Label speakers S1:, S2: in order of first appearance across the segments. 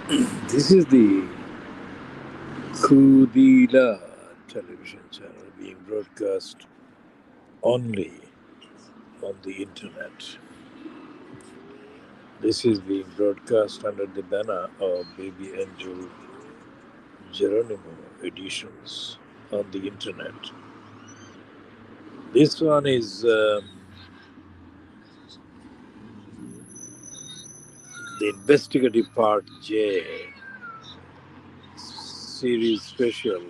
S1: This is the Kudila television channel being broadcast only on the internet. This is being broadcast under the banner of Baby Angel Geronimo Editions on the internet. This one is the investigative part J series special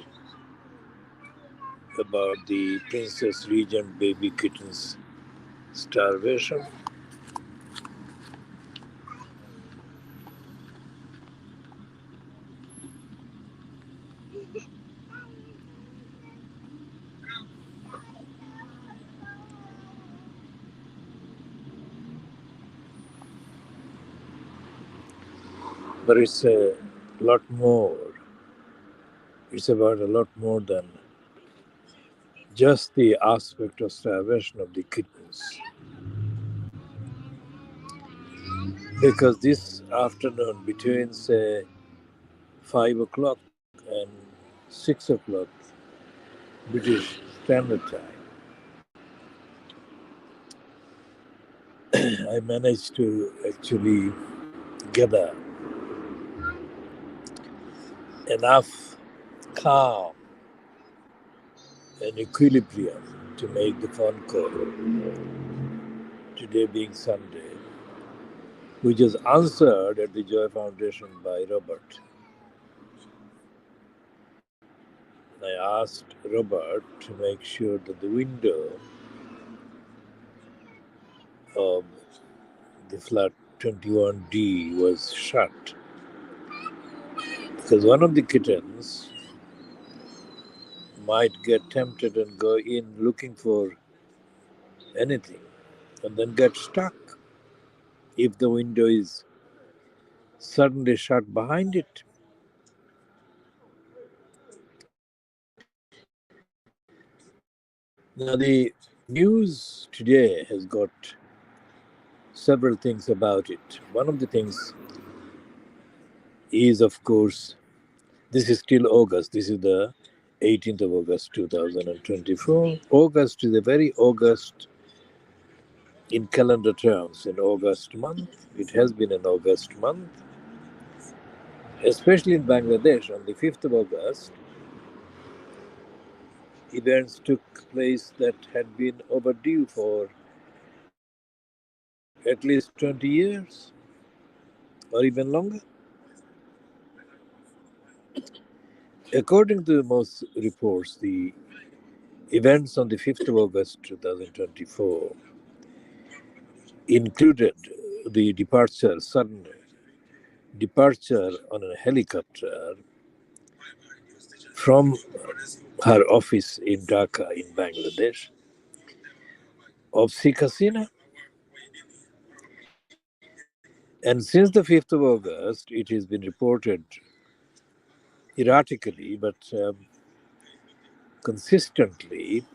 S1: about the Princess Regent baby kitten's starvation. But it's a lot more. It's about a lot more than just the aspect of starvation of the kittens. Because this afternoon, between say 5 o'clock and 6 o'clock British Standard Time, I managed to actually gather enough calm and equilibrium to make the phone call, today being Sunday, which was answered at the Joy Foundation by Robert. I asked Robert to make sure that the window of the flat 21D was shut, because one of the kittens might get tempted and go in looking for anything and then get stuck if the window is suddenly shut behind it. Now, the news today has got several things about it. One of the things is, of course, this is still August. This is the 18th of August 2024. August is a very August in calendar terms, an August month. It has been an August month, especially in Bangladesh. On the 5th of August, events took place that had been overdue for at least 20 years or even longer. According to most reports, the events on the 5th of August 2024 included the sudden departure on a helicopter from her office in Dhaka in Bangladesh of Sheikh Hasina. And since the 5th of August, it has been reported erratically but consistently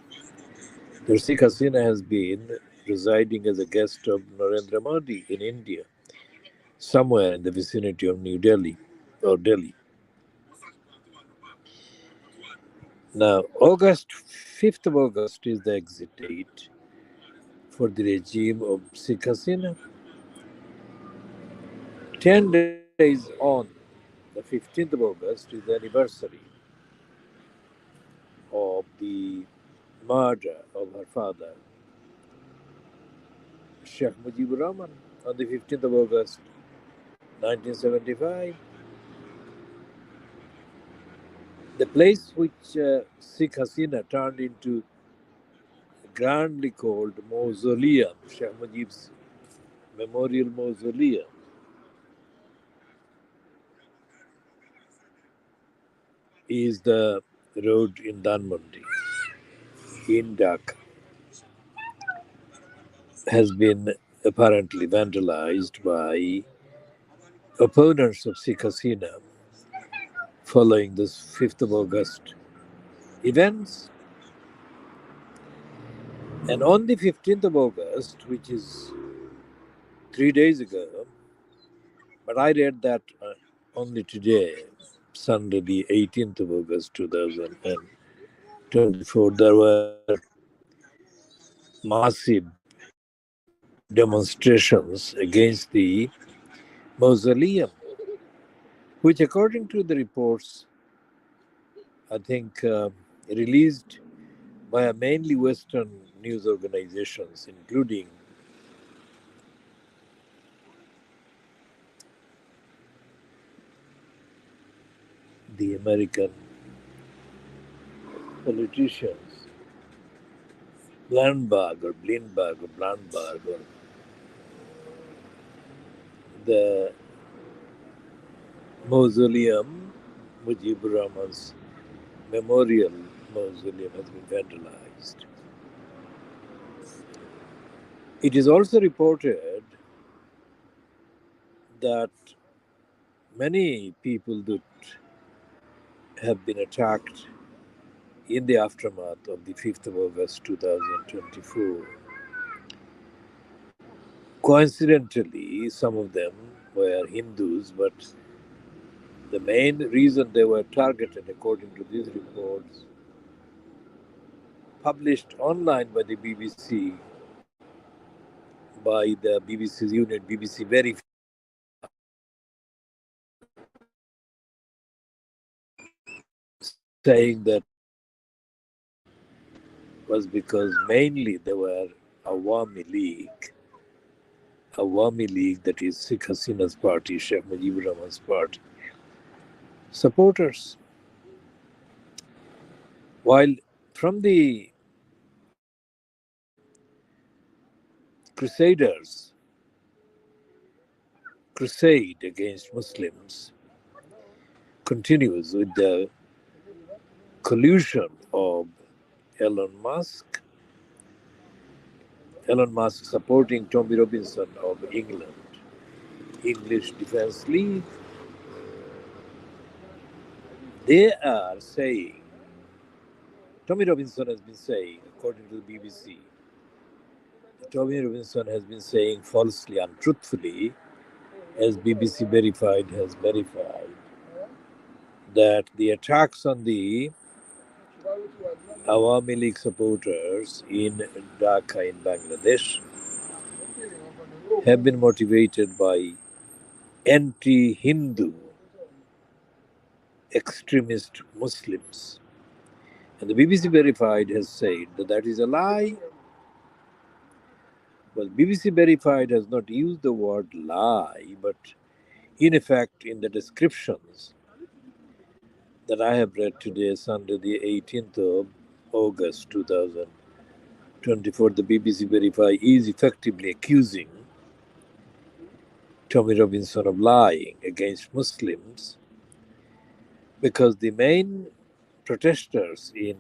S1: that Sheikh Hasina has been residing as a guest of Narendra Modi in India, somewhere in the vicinity of New Delhi or Delhi. Now, 5th of August is the exit date for the regime of Sheikh Hasina. 10 days on, the 15th of August, is the anniversary of the murder of her father, Sheikh Mujibur Rahman, on the 15th of August, 1975. The place which Sheikh Hasina turned into a grandly called mausoleum, Sheikh Mujib's memorial mausoleum, is the road in Dhanmondi, in Dhaka, has been apparently vandalized by opponents of Sheikh Hasina following this 5th of August events. And on the 15th of August, which is 3 days ago, but I read that only today, Sunday, the 18th of August 2024, there were massive demonstrations against the mausoleum, which, according to the reports, I think released by mainly Western news organizations, including the American politicians, Blandberg, or the mausoleum, Mujibur Rahman's memorial mausoleum, has been vandalized. It is also reported that many people that have been attacked in the aftermath of the 5th of August 2024. Coincidentally, some of them were Hindus, but the main reason they were targeted, according to these reports, published online by the BBC, by the BBC's unit, BBC Verify, saying that was because mainly they were Awami League, that is Sheikh Hasina's party, Sheikh Mujibur Rahman's party, supporters. While from the Crusaders' crusade against Muslims continues with the collusion of Elon Musk, supporting Tommy Robinson of England, English Defence League. They are saying, Tommy Robinson has been saying, according to the BBC, Tommy Robinson has been saying falsely, untruthfully, as BBC Verified has verified, that the attacks on the Awami League supporters in Dhaka in Bangladesh have been motivated by anti-Hindu extremist Muslims. And the BBC Verified has said that that is a lie. Well, BBC Verified has not used the word lie, but in effect, in the descriptions that I have read today, Sunday, the 18th of August 2024, the BBC Verify is effectively accusing Tommy Robinson of lying against Muslims because the main protesters in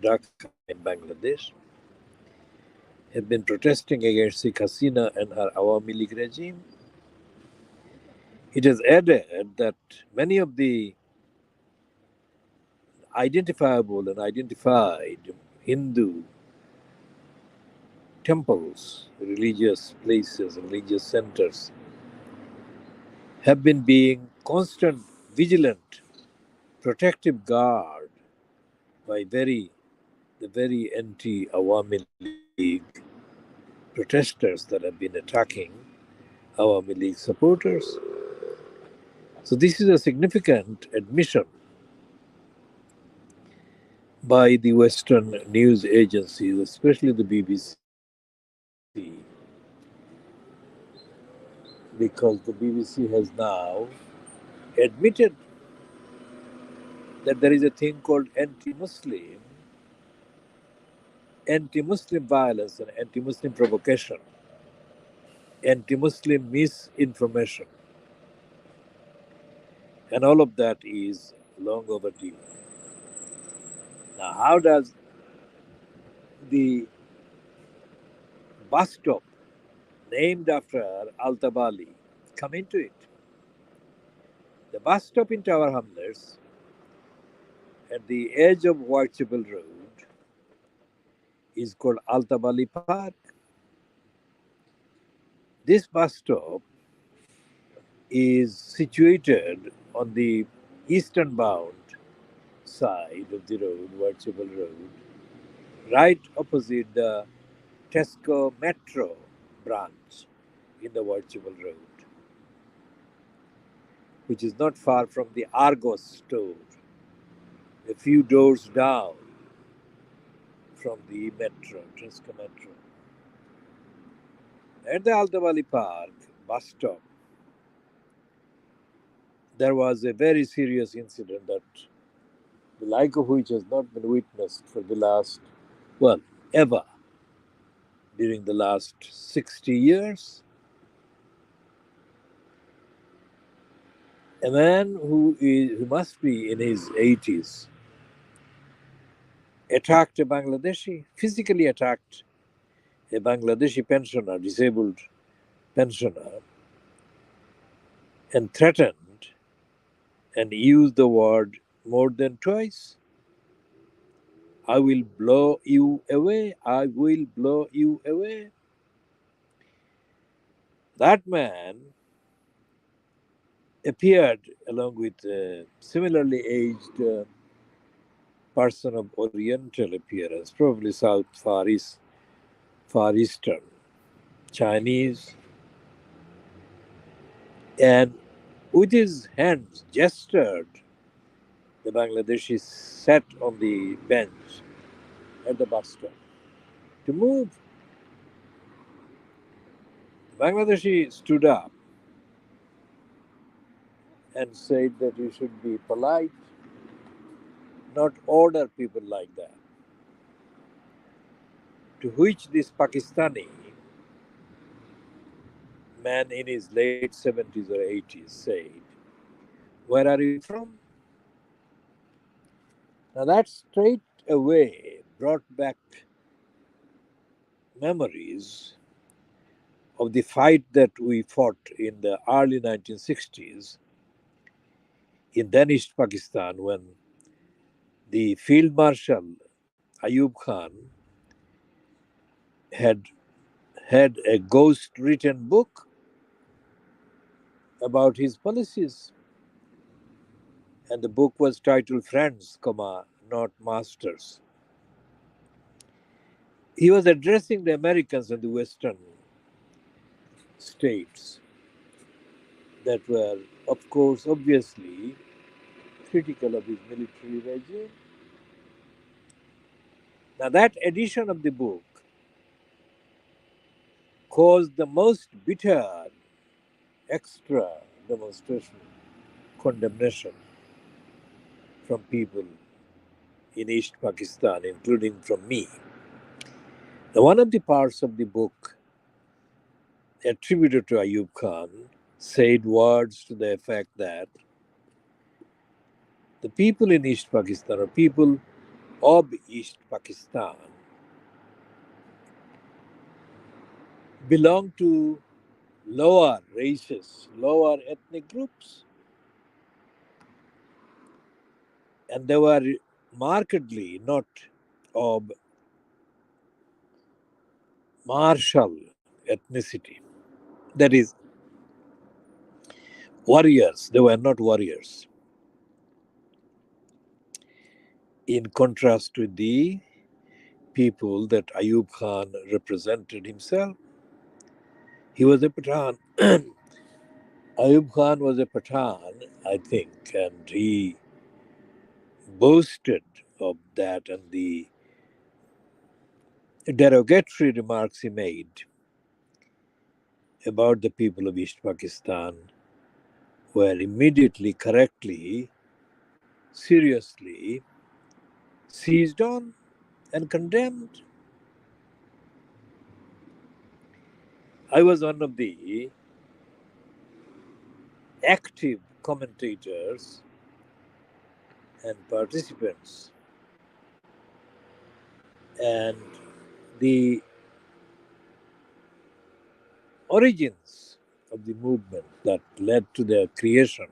S1: Dhaka in Bangladesh have been protesting against Sheikh Hasina and her Awami League regime. It has added that many of the identifiable and identified Hindu temples, religious places, religious centers have been being constant, vigilant, protective guard by the very anti-Awami League protesters that have been attacking Awami League supporters. So this is a significant admission by the Western news agencies, especially the BBC, because the BBC has now admitted that there is a thing called anti-Muslim violence and anti-Muslim provocation, anti-Muslim misinformation, and all of that is long overdue. Now, how does the bus stop named after Al-Tabali come into it? The bus stop in Tower Hamlets at the edge of Whitechapel Road is called Al-Tabali Park. This bus stop is situated on the eastern bound side of the road, Varchapal Road, right opposite the Tesco Metro branch in the Varchapal Road, which is not far from the Argos store, a few doors down from the metro, Tesco Metro. At the Altavali Park bus stop, there was a very serious incident that the like of which has not been witnessed for the last, well, ever during the last 60 years. A man who must be in his 80s attacked a Bangladeshi, physically attacked a Bangladeshi pensioner, disabled pensioner, and threatened and used the word more than twice. I will blow you away. I will blow you away. That man appeared along with a similarly aged person of Oriental appearance, probably South Far Eastern, Chinese, and with his hands gestured. The Bangladeshi sat on the bench at the bus stop to move. The Bangladeshi stood up and said that you should be polite, not order people like that. To which this Pakistani man in his late 70s or 80s said, "Where are you from?" Now that straight away brought back memories of the fight that we fought in the early 1960s in then East Pakistan when the Field Marshal Ayub Khan had had a ghost written book about his policies. And the book was titled Friends, Not Masters. He was addressing the Americans and the Western states that were, of course, obviously critical of his military regime. Now, that edition of the book caused the most bitter extra demonstration, condemnation from people in East Pakistan, including from me. Now, one of the parts of the book attributed to Ayub Khan said words to the effect that the people in East Pakistan or people of East Pakistan belong to lower races, lower ethnic groups, and they were markedly not of martial ethnicity. That is, warriors. They were not warriors. In contrast to the people that Ayub Khan represented himself, he was a Pathan. Ayub Khan was a Pathan, I think, and he boasted of that, and the derogatory remarks he made about the people of East Pakistan were immediately, correctly, seriously seized on and condemned. I was one of the active commentators and participants, and the origins of the movement that led to the creation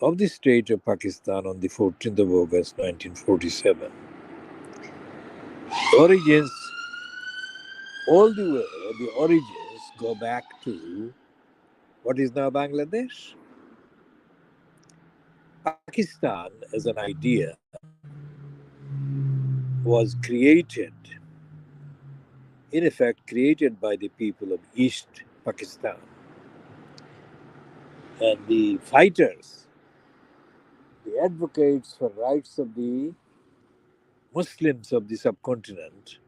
S1: of the state of Pakistan on the 14th of August 1947. Origins, all the way, the origins go back to what is now Bangladesh. Pakistan as an idea was created, in effect, created by the people of East Pakistan. And the fighters, the advocates for rights of the Muslims of the subcontinent,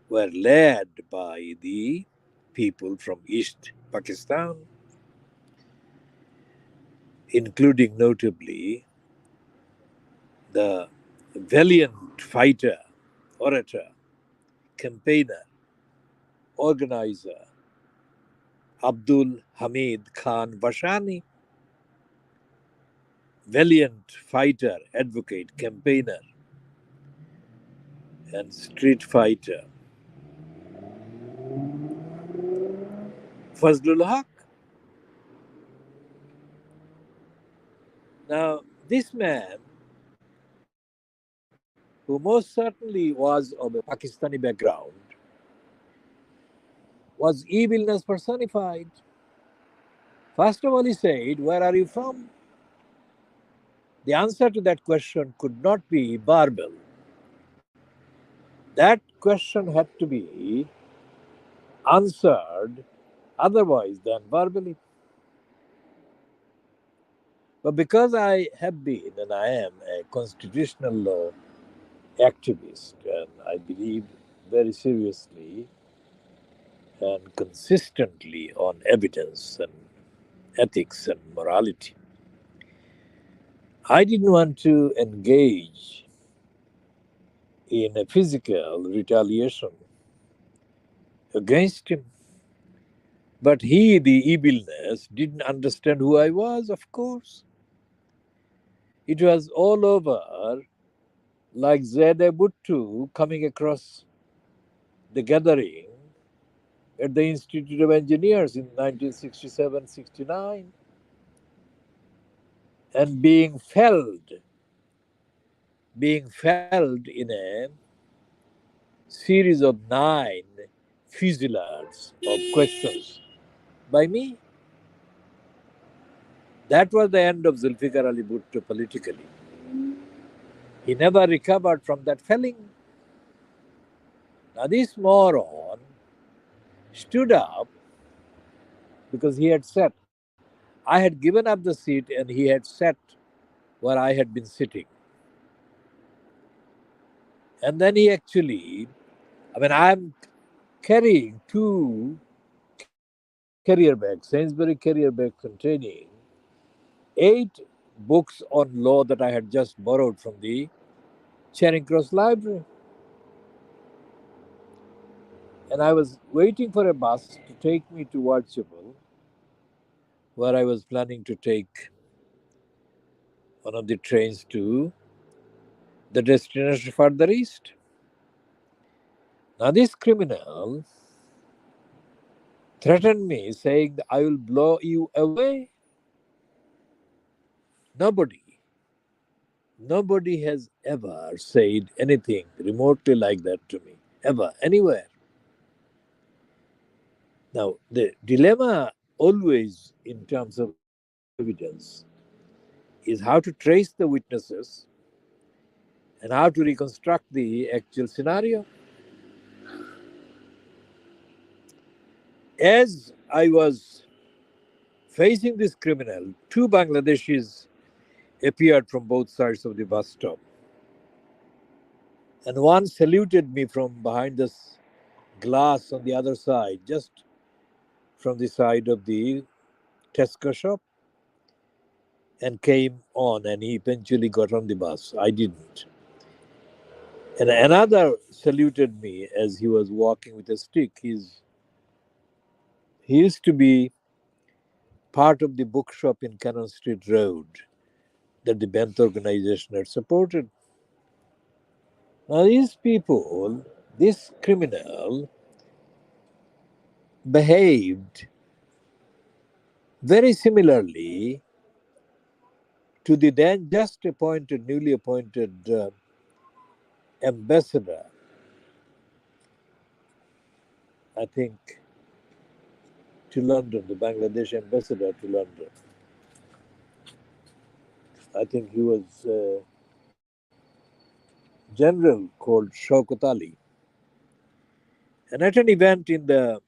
S1: were led by the people from East Pakistan, including notably the valiant fighter, orator, campaigner, organizer Abdul Hamid Khan Bashani, valiant fighter, advocate, campaigner, and street fighter Fazlul Haq. Now, this man, who most certainly was of a Pakistani background, was evilness personified. First of all, he said, "Where are you from?" The answer to that question could not be Barbel. That question had to be answered otherwise than verbally. But because I have been and I am a constitutional law activist, and I believe very seriously and consistently on evidence and ethics and morality, I didn't want to engage in a physical retaliation against him. But he, the evilness, didn't understand who I was, of course. It was all over like Zede Buttu coming across the gathering at the Institute of Engineers in 1967-69 and being felled in a series of 9 fusillades of questions by me. That was the end of Zulfikar Ali Bhutto politically. He never recovered from that felling. Now, this moron stood up because he had said, I had given up the seat and he had sat where I had been sitting. And then he actually, I'm carrying 2 carrier bags, Sainsbury carrier bag containing 8 books on law that I had just borrowed from the Charing Cross Library. And I was waiting for a bus to take me to Whitechapel, where I was planning to take one of the trains to the destination further east. Now, this criminal threatened me, saying, I will blow you away. Nobody has ever said anything remotely like that to me, ever, anywhere. Now, the dilemma always in terms of evidence is how to trace the witnesses and how to reconstruct the actual scenario. As I was facing this criminal, 2 Bangladeshis appeared from both sides of the bus stop. And one saluted me from behind this glass on the other side, just from the side of the Tesco shop, and came on, and he eventually got on the bus. I didn't. And another saluted me as he was walking with a stick. He used to be part of the bookshop in Cannon Street Road that the Benth organization had supported. Now, these people, this criminal, behaved very similarly to the then just appointed, newly appointed ambassador, I think to London, the Bangladesh ambassador to London. I think he was a general called Shaukat Ali. And at an event in the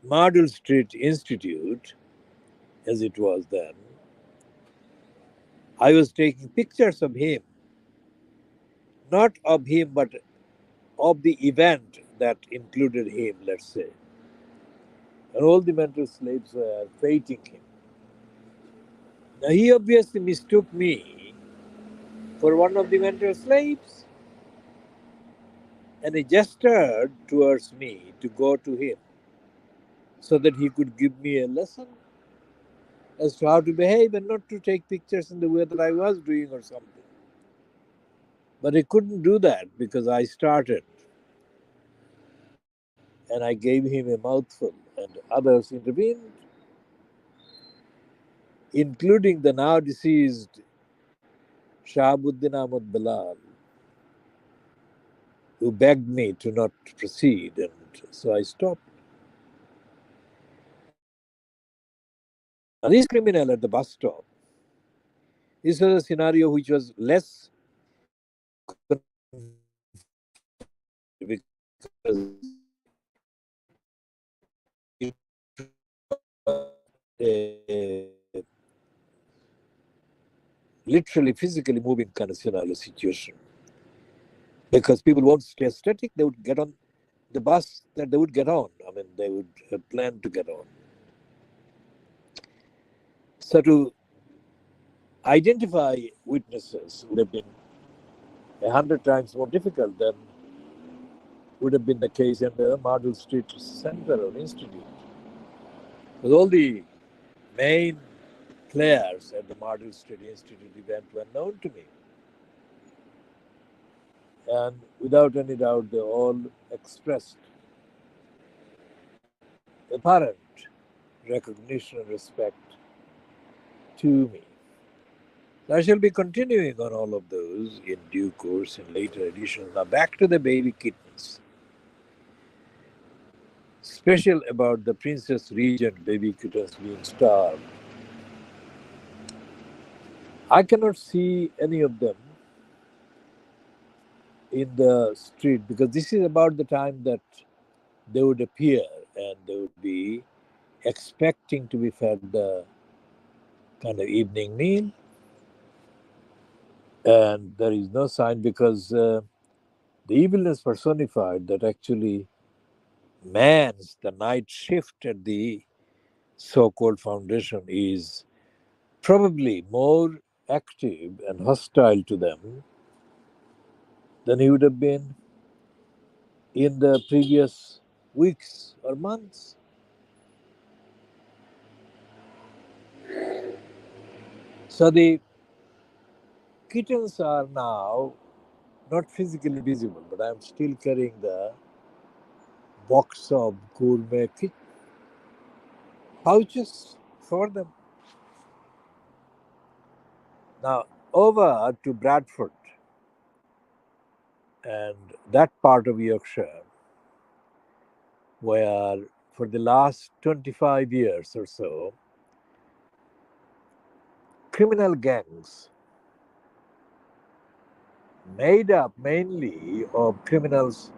S1: Mardul Street Institute, as it was then, I was taking pictures of him, not of him, but of the event that included him, let's say. And all the mental slaves were waiting him. Now, he obviously mistook me for one of the mental slaves, and he gestured towards me to go to him so that he could give me a lesson as to how to behave and not to take pictures in the way that I was doing or something. But he couldn't do that because I started and I gave him a mouthful, and others intervened, including the now deceased Shahabuddin Ahmad Bilal, who begged me to not proceed, and so I stopped. Now, this criminal at the bus stop, this was a scenario which was less because it was a literally physically moving kind of scenario situation. Because people won't stay static, they would get on the bus that they would get on. I mean, they would plan to get on. So to identify witnesses would have been 100 times more difficult than would have been the case in the Mardul Street Center or Institute. Because all the main players at the Mardul Street Institute event were known to me. And without any doubt, they all expressed apparent recognition and respect to me. I shall be continuing on all of those in due course in later editions. Now back to the baby kittens. Special about the Princess Regent baby kittens being starved. I cannot see any of them in the street because this is about the time that they would appear and they would be expecting to be fed the kind of evening meal. And there is no sign because the evilness personified that actually mans the night shift at the so-called foundation is probably more active and hostile to them than he would have been in the previous weeks or months. So the kittens are now not physically visible, but I'm still carrying the box of gourmet pouches for them. Now, over to Bradford and that part of Yorkshire, where for the last 25 years or so, criminal gangs made up mainly of criminals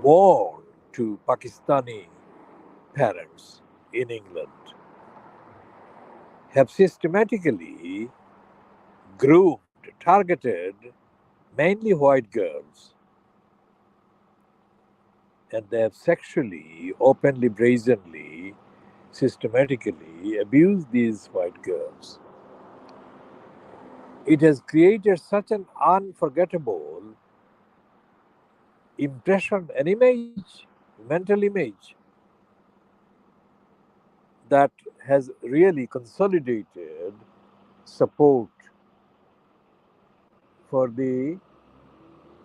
S1: born to Pakistani parents in England have systematically groomed, targeted mainly white girls, and they have sexually, openly, brazenly, systematically abused these white girls. It has created such an unforgettable impression, an image, mental image, that has really consolidated support for the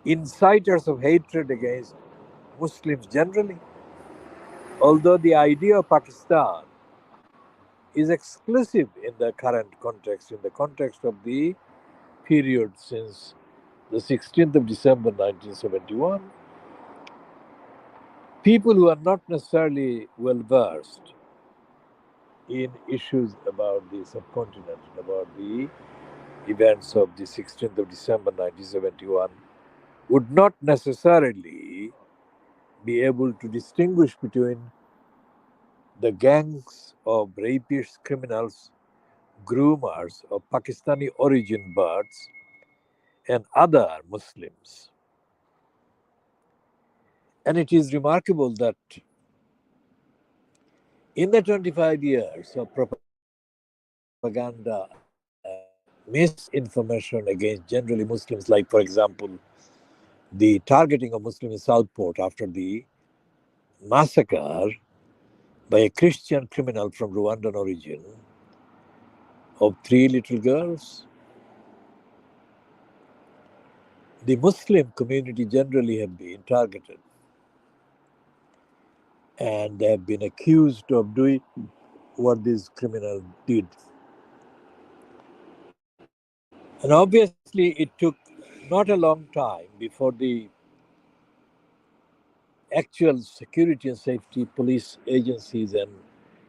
S1: inciters of hatred against Muslims generally. Although the idea of Pakistan is exclusive in the current context, in the context of the period since the 16th of December 1971, people who are not necessarily well versed in issues about the subcontinent, about the events of the 16th of December 1971, would not necessarily be able to distinguish between the gangs of rapists, criminals, groomers of Pakistani origin birds, and other Muslims. And it is remarkable that in the 25 years of propaganda and misinformation against generally Muslims, like, for example, the targeting of Muslims in Southport after the massacre by a Christian criminal from Rwandan origin of three little girls, the Muslim community generally have been targeted and they have been accused of doing what this criminal did. And obviously, it took not a long time before the actual security and safety police agencies and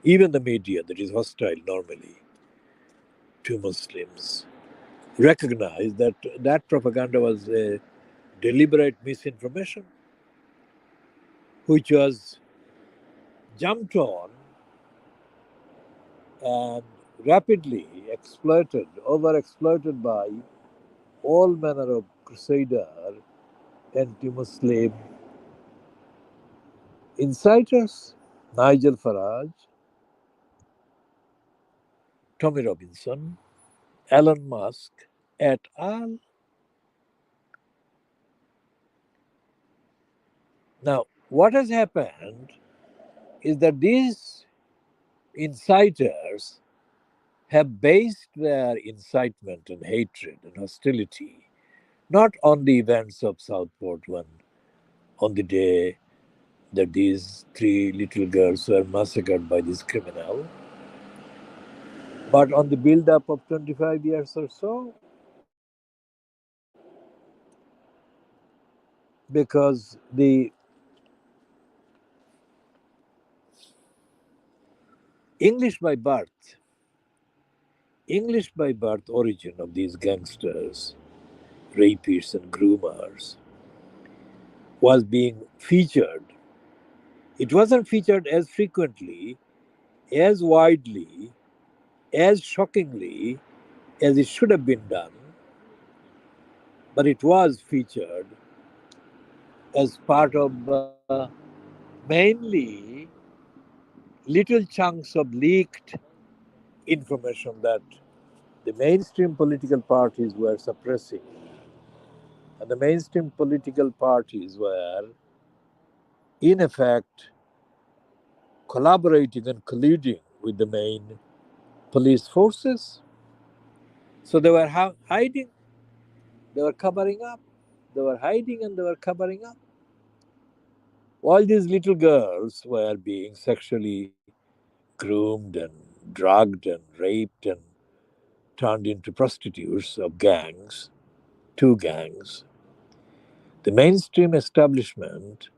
S1: even the media that is hostile normally to Muslims recognized that that propaganda was a deliberate misinformation which was jumped on and rapidly exploited, overexploited by all manner of crusader, anti-Muslim inciters, Nigel Farage, Tommy Robinson, Elon Musk, et al. Now, what has happened is that these inciters have based their incitement and hatred and hostility not on the events of Southport when on the day that these three little girls were massacred by this criminal, but on the build up of 25 years or so, because the English by birth, English by birth origin of these gangsters, rapists, and groomers was being featured. It wasn't featured as frequently, as widely, as shockingly as it should have been done, but it was featured as part of mainly little chunks of leaked information that the mainstream political parties were suppressing. And the mainstream political parties were, in effect, collaborating and colluding with the main police forces. So they were hiding, they were covering up, they were hiding and they were covering up. All these little girls were being sexually groomed and drugged and raped and turned into prostitutes of gangs, two gangs. The mainstream establishment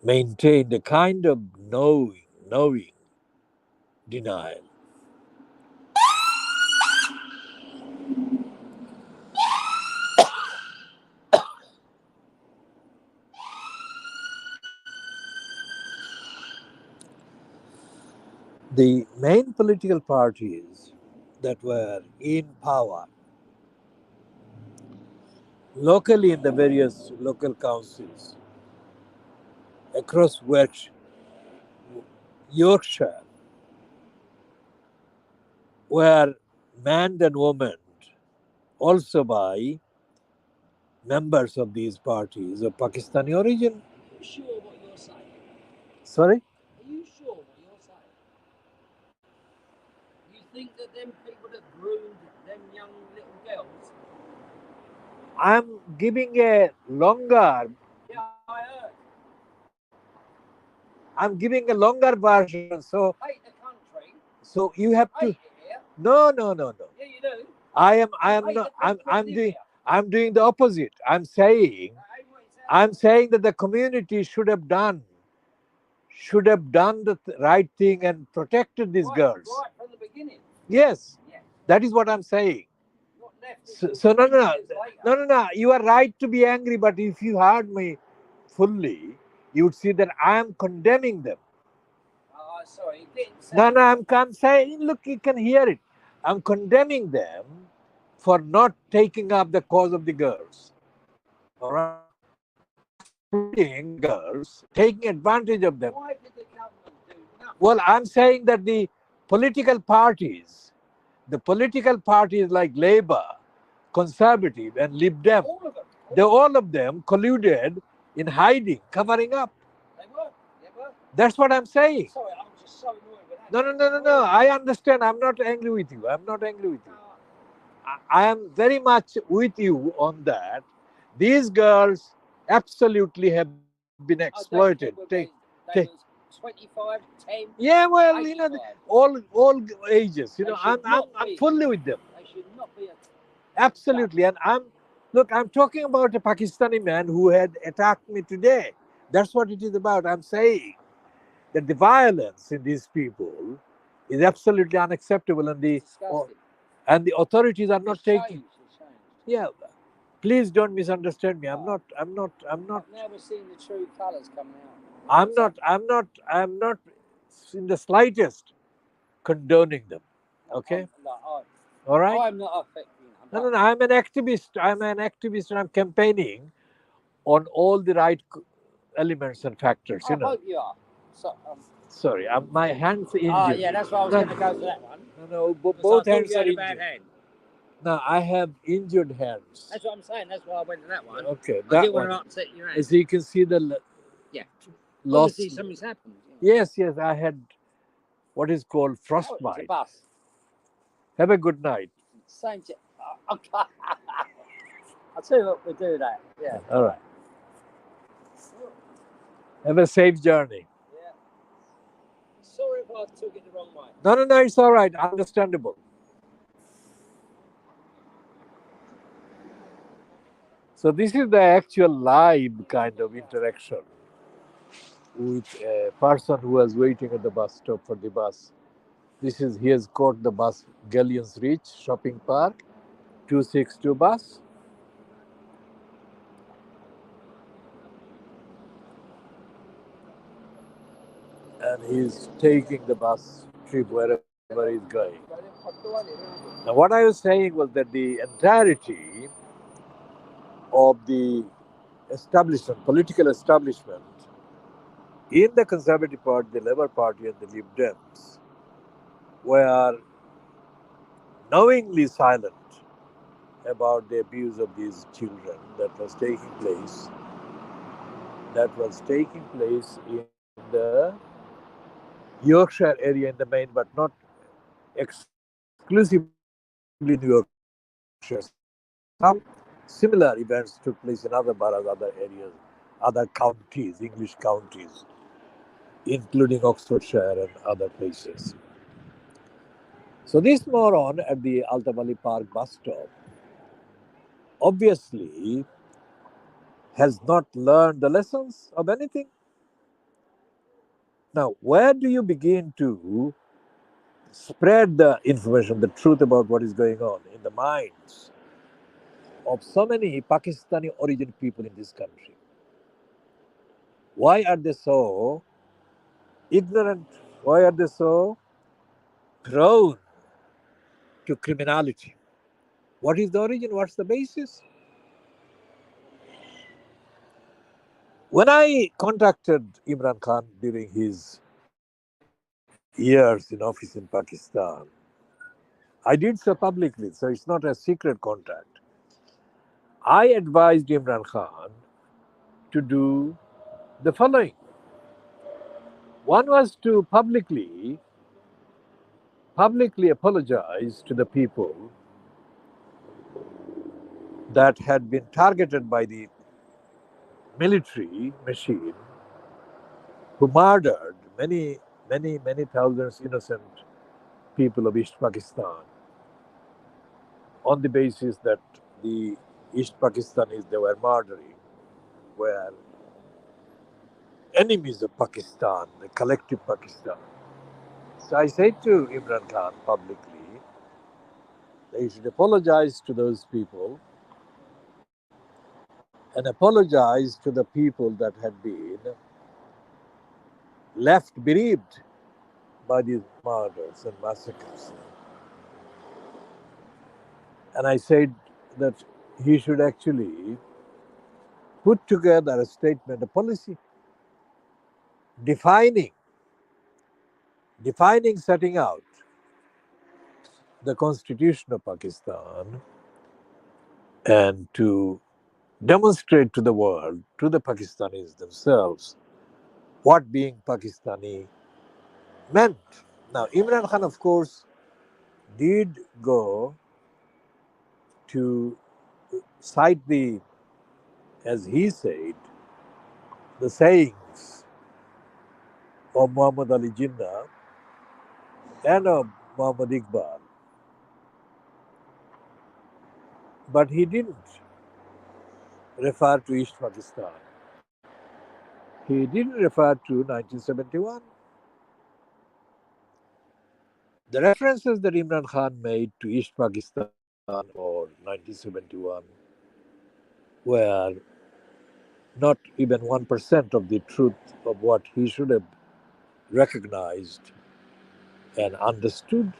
S1: maintained a kind of knowing denial. The main political parties that were in power locally in the various local councils across Yorkshire were manned and womaned also by members of these parties of Pakistani origin.
S2: Are you sure what you're saying?
S1: Sorry?
S2: Are you sure what you're saying? You think that them people that groomed them young little girls?
S1: I'm giving a longer.
S2: Yeah, I heard.
S1: I'm giving a longer version. So,
S2: Hate the country.
S1: so you have
S2: Hate
S1: to.
S2: it here.
S1: No, no, no, no.
S2: Yeah, you do.
S1: I am
S2: Hate
S1: not.
S2: the people that live here.
S1: I'm doing the opposite. I'm saying
S2: That ain't what it sounds
S1: I'm
S2: like.
S1: saying that the community should have done should have done the right thing and protected these girls.
S2: Right from the beginning.
S1: Yes,
S2: Yeah.
S1: that is what I'm saying.
S2: Not left
S1: So,
S2: until
S1: so no,
S2: 20
S1: no,
S2: years later.
S1: no. You are right to be angry, but if you heard me fully, you would see that I am condemning them.
S2: Sorry, it didn't
S1: No,
S2: sound.
S1: no, I'm saying, look, you can hear it. I'm condemning them for not taking up the cause of the girls. All right? Exploiting the girls, taking advantage of them.
S2: Why did the government do nothing?
S1: Well, I'm saying that the political parties like Labour, Conservative, and Lib Dem,
S2: All of them.
S1: all of them colluded in hiding, covering up.
S2: They were. They were.
S1: That's what I'm saying.
S2: Sorry, I'm just so annoyed with that.
S1: No. I understand. I'm not angry with you. I am very much with you on that. These girls absolutely have been exploited.
S2: They was 25, 10.
S1: Yeah, well,
S2: 85.
S1: all ages.
S2: They
S1: I'm
S2: should not be.
S1: fully with them.
S2: They should not be.
S1: Absolutely. And I'm talking about a Pakistani man who had attacked me today. That's what it is about. I'm saying that the violence in these people is absolutely unacceptable, and
S2: Disgusting.
S1: the authorities are not
S2: It's
S1: taking.
S2: changed, it's changed.
S1: Yeah, please don't misunderstand me. I'm not.
S2: Now we're seeing the true colours coming out.
S1: I'm not in the slightest condoning them. Okay. All right.
S2: I'm not affecting.
S1: No. I'm an activist. And I'm campaigning on all the right elements and factors.
S2: I hope you are.
S1: Sorry, my hands are injured.
S2: Oh, yeah, that's why I was going to go for that one.
S1: No,
S2: Because
S1: both
S2: I thought
S1: hands
S2: you
S1: are
S2: had a
S1: injured.
S2: bad hand.
S1: No, I have injured hands.
S2: That's what I'm saying. That's why I went to that one.
S1: Okay,
S2: I didn't want to upset your hand.
S1: So you can see the
S2: Yeah.
S1: loss.
S2: Obviously, something's happened.
S1: Yes, I had what is called
S2: It's a
S1: frostbite.
S2: bus.
S1: Have a good night.
S2: Same. Okay. I'll tell you what, we'll do that. Yeah.
S1: All right. Have a safe journey.
S2: Yeah. Sorry if I took it the wrong way.
S1: No, it's all right. Understandable. So this is the actual live kind of interaction with a person who was waiting at the bus stop for the bus. He has caught the bus, Galleons Reach Shopping Park, 262 bus. And he's taking the bus trip wherever he's going. Now, what I was saying was that the entirety of the political establishment in the Conservative Party, the Labour Party, and the Lib Dems were knowingly silent about the abuse of these children that was taking place. In the Yorkshire area in the main, but not exclusively in Yorkshire. Some similar events took place in other boroughs, other areas, other counties, English counties, including Oxfordshire and other places. So this moron at the Altavali Park bus stop obviously has not learned the lessons of anything. Now, where do you begin to spread the information, the truth about what is going on in the minds of so many Pakistani origin people in this country? Why are they so ignorant? Why are they so prone to criminality? What is the origin? What's the basis? When I contacted Imran Khan during his years in office in Pakistan, I did so publicly, so it's not a secret contact. I advised Imran Khan to do the following. One was to publicly apologize to the people that had been targeted by the military machine who murdered many thousands innocent people of East Pakistan on the basis that the East Pakistanis they were murdering were enemies of Pakistan, the collective Pakistan. So I said to Imran Khan publicly that he should apologize to those people and apologize to the people that had been left bereaved by these murders and massacres. And I said that he should actually put together a statement, a policy defining, setting out the constitution of Pakistan and to demonstrate to the world, to the Pakistanis themselves, what being Pakistani meant. Now, Imran Khan, of course, did go to cite the, as he said, the sayings of Muhammad Ali Jinnah and of Muhammad Iqbal, but he didn't refer to East Pakistan. He didn't refer to 1971. The references that Imran Khan made to East Pakistan or 1971 were not even 1% of the truth of what he should have recognized and understood.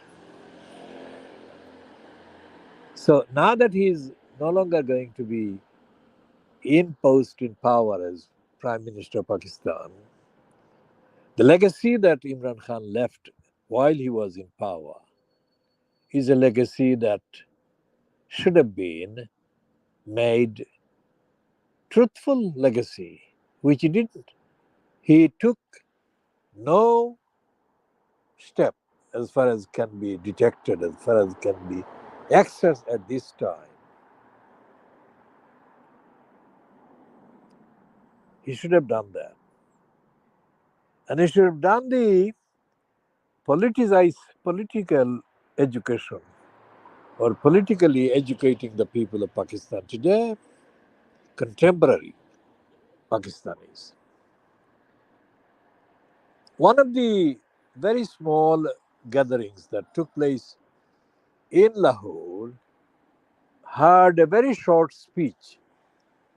S1: So now that he is no longer going to be in post in power as Prime Minister of Pakistan, the legacy that Imran Khan left while he was in power is a legacy that should have been made truthful legacy, which he didn't. He took no step as far as can be detected, as far as can be accessed at this time. He should have done that. And he should have done the political education or politically educating the people of Pakistan today, contemporary Pakistanis. One of the very small gatherings that took place in Lahore heard a very short speech,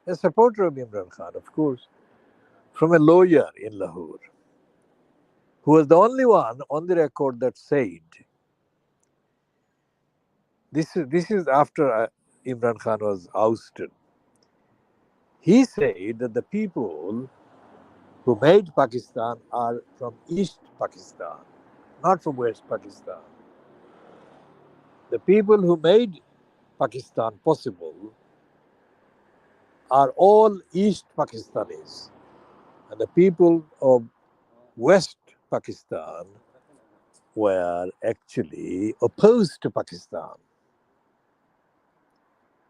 S1: a supporter of Imran Khan, of course, from a lawyer in Lahore, who was the only one on the record that said, this is after Imran Khan was ousted. He said that the people who made Pakistan are from East Pakistan, not from West Pakistan. The people who made Pakistan possible are all East Pakistanis. And the people of West Pakistan were actually opposed to Pakistan.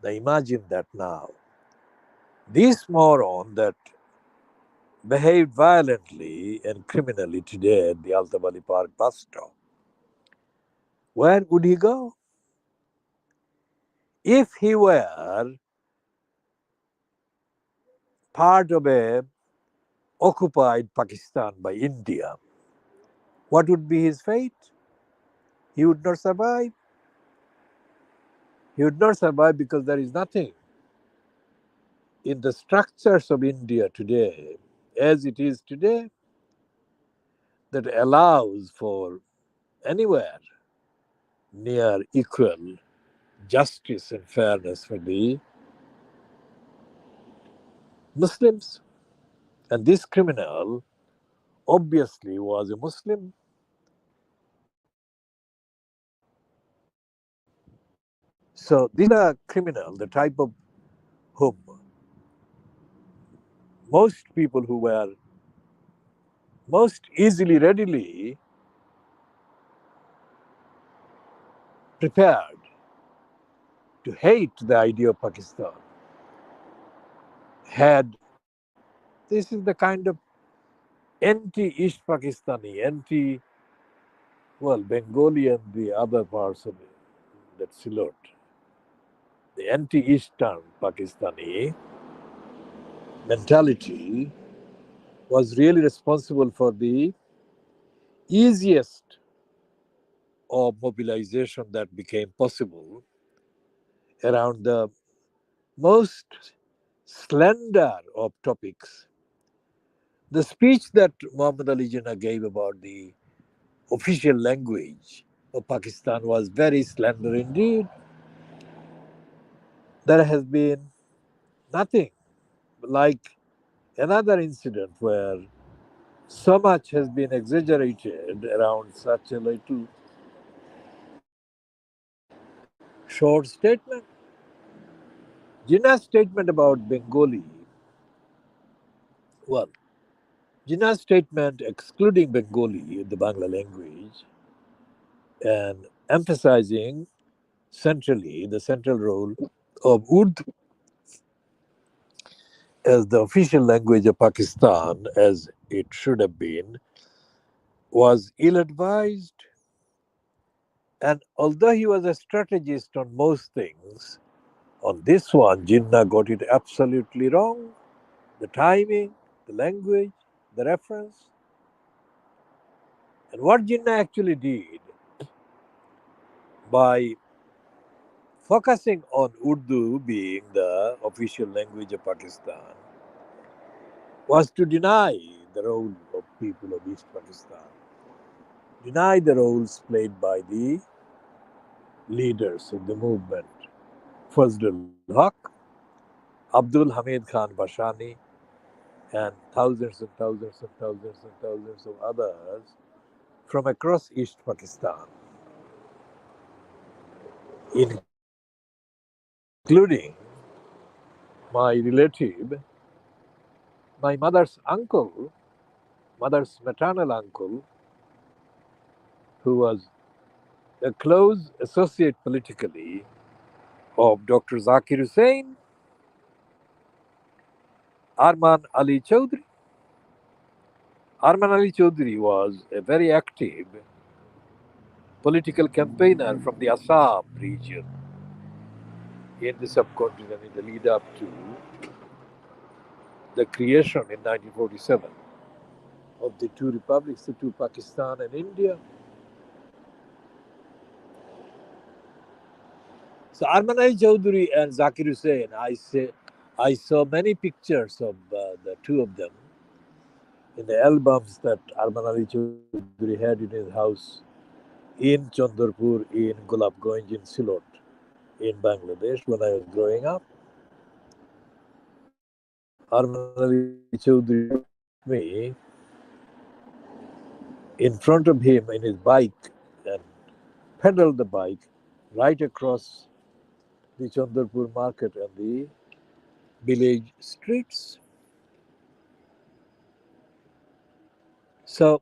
S1: Now imagine that now. This moron that behaved violently and criminally today at the Altavali Park bus stop, where would he go? If he were part of a occupied Pakistan by India, what would be his fate? He would not survive. He would not survive because there is nothing in the structures of India today, as it is today, that allows for anywhere near equal justice and fairness for the Muslims. And this criminal obviously was a Muslim. So this is a criminal, the type of whom most people who were most easily, readily prepared to hate the idea of Pakistan had, this is the kind of anti-East Pakistani, Bengali and the other parts of that Silot, the anti-Eastern Pakistani mentality was really responsible for the easiest of mobilization that became possible around the most slender of topics. The speech that Muhammad Ali Jinnah gave about the official language of Pakistan was very slender indeed. There has been nothing like another incident where so much has been exaggerated around such a little short statement. Jinnah's statement about Bengali, well, Jinnah's statement excluding Bengali, the Bangla language, and emphasizing centrally the central role of Urdu as the official language of Pakistan, as it should have been, was ill advised. And although he was a strategist on most things, on this one, Jinnah got it absolutely wrong. The timing, the language, the reference. And what Jinnah actually did by focusing on Urdu being the official language of Pakistan was to deny the role of people of East Pakistan, deny the roles played by the leaders of the movement, Fazlul Haq, Abdul Hamid Khan Bashani, and thousands and thousands and thousands and thousands of others from across East Pakistan, including my relative, my mother's uncle, mother's maternal uncle, who was a close associate politically of Dr. Zakir Hussain, Arman Ali Chaudhry. Arman Ali Chaudhry was a very active political campaigner from the Assam region in the subcontinent in the lead up to the creation in 1947 of the two republics, the two Pakistan and India. So Arman Ali Chaudhry and Zakir Hussain, I saw many pictures of the two of them in the albums that Arman Ali Chaudhry had in his house in Chandrapur, in Gulabganj, in Silot, in Bangladesh when I was growing up. Arman Ali Chaudhry took me in front of him in his bike and pedaled the bike right across the Chandrapur market and the village streets. So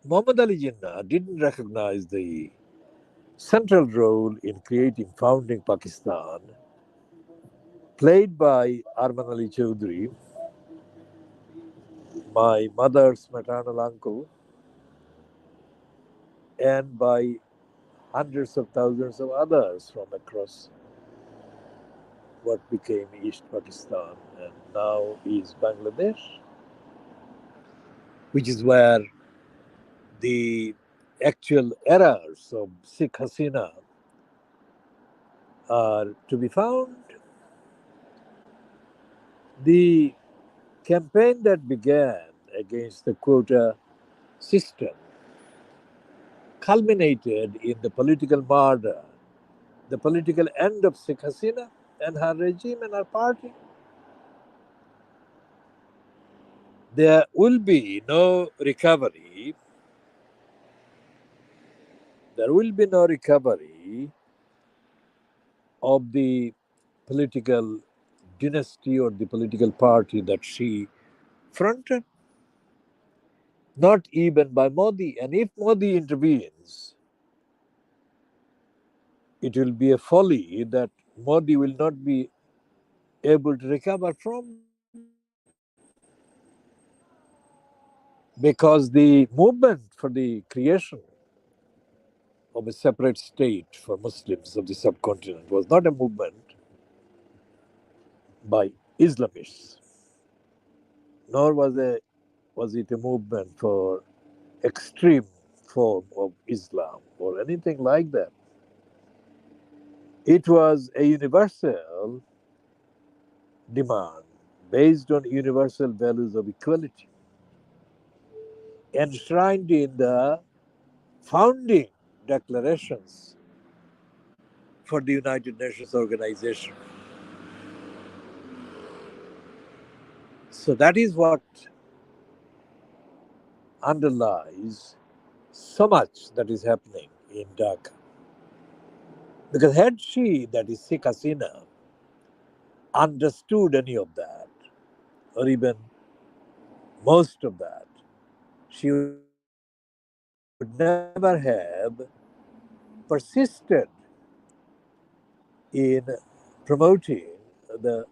S1: Muhammad Ali Jinnah didn't recognize the central role in creating founding Pakistan played by Arman Ali Chaudhry, my mother's maternal uncle, and by hundreds of thousands of others from across what became East Pakistan and now is Bangladesh, which is where the actual errors of Sheikh Hasina are to be found. The campaign that began against the quota system culminated in the political murder, the political end of Sheikh Hasina and her regime and her party. There will be no recovery. There will be no recovery of the political dynasty or the political party that she fronted, not even by Modi. And if Modi intervenes, it will be a folly that Modi will not be able to recover from, because the movement for the creation of a separate state for Muslims of the subcontinent was not a movement by Islamists, nor was it a movement for extreme form of Islam or anything like that. It was a universal demand based on universal values of equality, enshrined in the founding declarations for the United Nations organization. So that is what underlies so much that is happening in Dhaka. Because had she, that is Sheikh Hasina, understood any of that, or even most of that, she would never have persisted in promoting the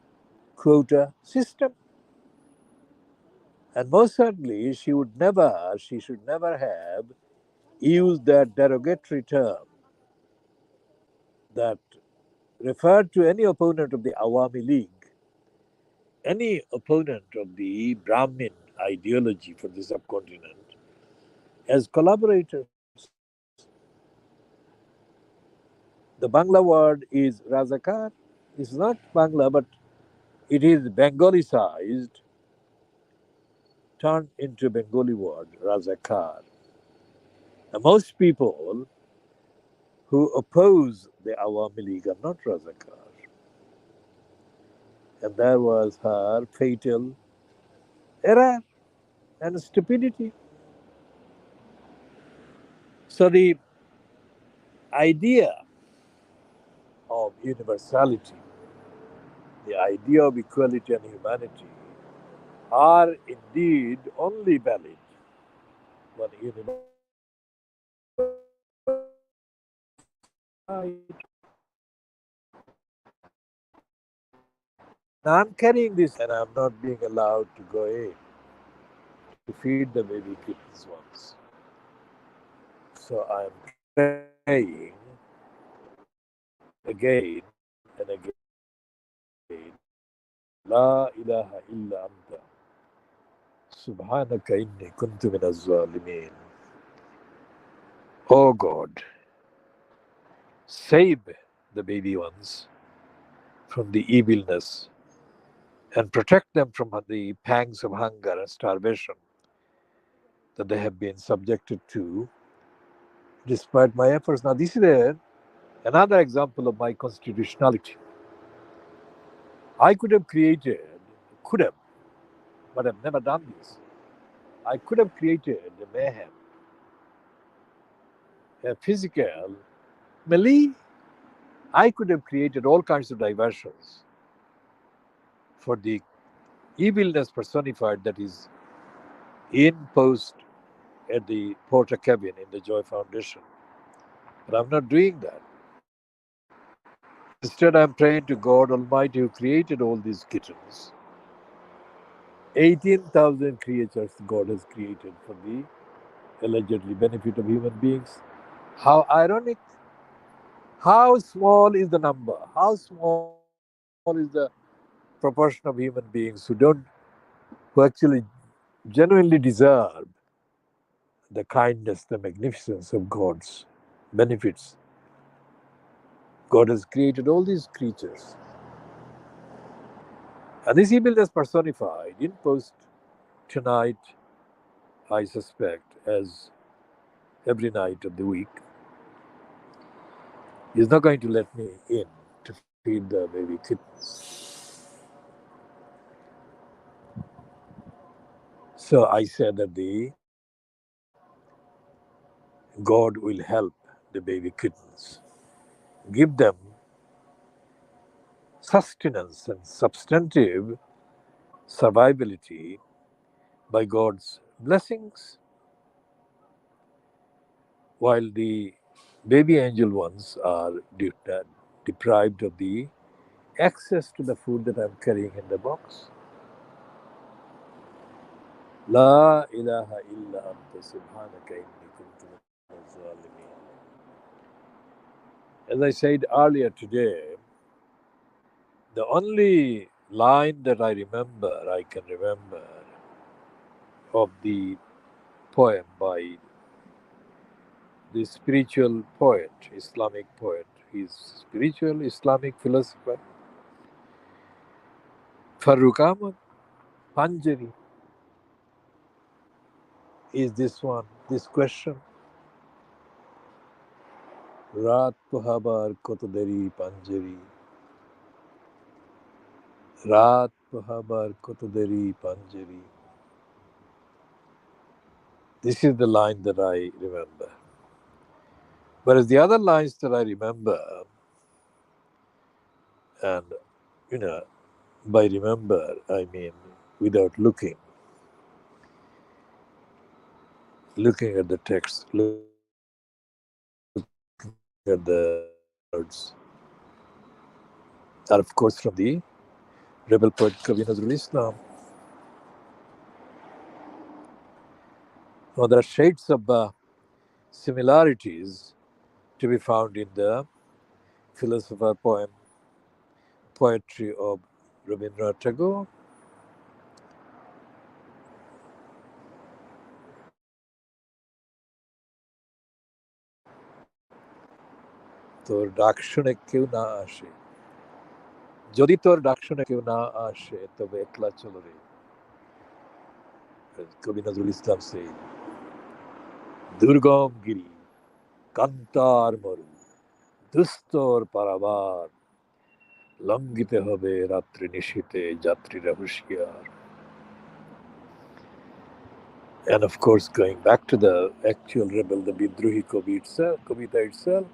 S1: quota system. And most certainly, she should never have used that derogatory term that referred to any opponent of the Awami League, any opponent of the Brahmin ideology for the subcontinent, as collaborators. The Bangla word is Razakar. It's not Bangla, but it is Bengalicized, turned into a Bengali word, Razakar. And most people who oppose the Awami League are not Razakar. And there was her fatal error and stupidity. So the idea of universality, the idea of equality and humanity are indeed only valid when now I'm carrying this and I'm not being allowed to go in to feed the baby kittens once. So I'm praying again and again, La ilaha illa anta, subhanaka inni kuntu min az-zalimin. Oh God, save the baby ones from the evilness and protect them from the pangs of hunger and starvation that they have been subjected to despite my efforts. Now, this is another example of my constitutionality. I could have, but I've never done this. I could have created a mayhem, a physical melee. I could have created all kinds of diversions for the evilness personified that is in post at the Porter cabin in the Joy Foundation. But I'm not doing that. Instead, I'm praying to God Almighty who created all these kittens. 18,000 creatures God has created for the allegedly benefit of human beings. How ironic. How small is the number? How small is the proportion of human beings who actually genuinely deserve the kindness, the magnificence of God's benefits. God has created all these creatures. And this evilness personified in post tonight, I suspect, as every night of the week, is not going to let me in to feed the baby kittens. So I said that the God will help the baby kittens, give them sustenance and substantive survivability by God's blessings, while the baby angel ones are deprived of the access to the food that I'm carrying in the box. La ilaha illa anta subhanaka inni kuntu minaz zalimin. As I said earlier today, the only line that I can remember, of the poem by the spiritual poet, Islamic poet. He's spiritual Islamic philosopher Farrukh Ahmad Panjari. Is this one, this question? রাত পোহাবার কত দেরি পাঞ্জেরি, রাত পোহাবার কত দেরি Panjeree. This is the line that I remember. Whereas the other lines that I remember, and by remember I mean without looking at the text, looking at the words, are of course from the rebel poet Kavi Nazrul Islam. Now there are shades of similarities to be found in the philosopher poetry of Rabindranath Tagore. তোর ডাক শুনে কেউ না আসে, যদি তোর ডাক শুনে কেউ না আসে তবে একলা চলো রে. কবি নজরুল ইসলাম সেই দুর্গম গিরি কান্তার মরু দুস্তর পারাবার লঙ্ঘিতে হবে রাত্রি নিশীতে যাত্রীরা হুঁশিয়ার. And of course, going back to the actual rebel, the Bidruhi Kavita itself,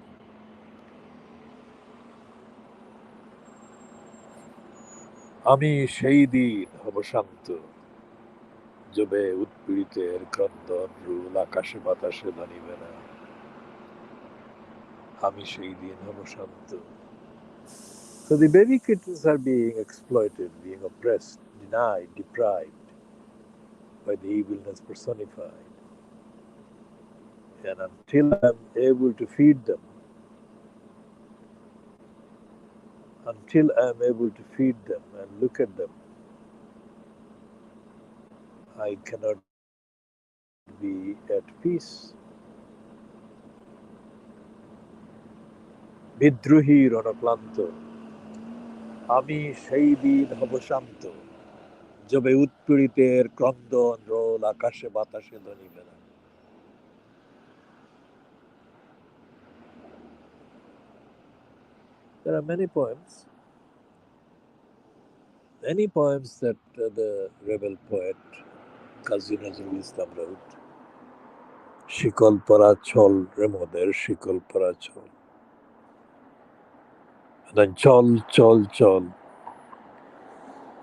S1: আমি সেই দিন হব শান্ত, যবে উৎপীড়িতের ক্রন্দন রুল আকাশে বাতাসে দাঁড়িবে না. আমি সেই দিন হব শান্ত. So the baby kittens are being exploited, being oppressed, denied, deprived by the evilness personified. And until I'm able to feed them, until I'm able to feed them and look at them, I cannot be at peace. বিদ্রোহী রণক্লান্ত, আমি সেই দিন হব শান্ত, যবে উৎপীড়িতের ক্রন্দন role আকাশে বাতাসে ধ্বনিবে না. There are many poems that the rebel poet Kazi Nazrul Islam wrote. শিকল পরা ছল রে মোদের শিকল পরা ছল. then চল চল চল,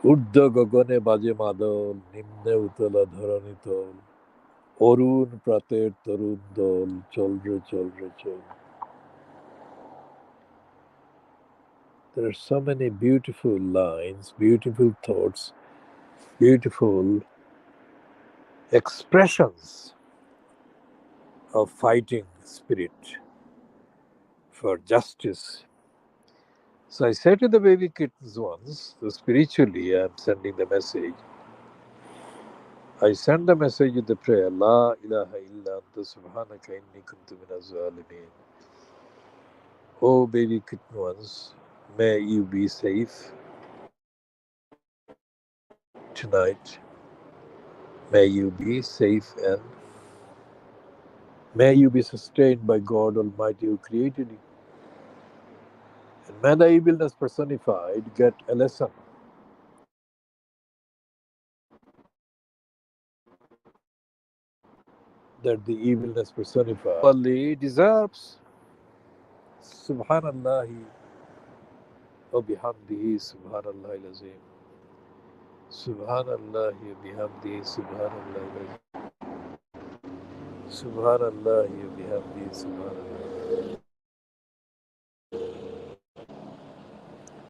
S1: ঊর্ধ্ব গগনে বাজে মাদল, নিম্নে উতলা ধরণী তল, অরুণ প্রাতের তরুণ দল, চল রে চল রে চল. There are so many beautiful lines, beautiful thoughts, beautiful expressions of fighting spirit for justice. So I say to the baby kittens once, so spiritually I'm sending the message. I send the message with the prayer, La ilaha illa anta subhanaka inni kuntu minaz zalimin. Oh baby kitten ones, may you be safe tonight. May you be safe and may you be sustained by God Almighty who created you. And may the evilness personified get a lesson that the evilness personified only deserves. Subhanallahi wa bihamdihi subhanallahi lazim. Subhanallahi wa bihamdihi subhanallahi lazim. Subhanallahi wa bihamdihi subhanallahi lazim.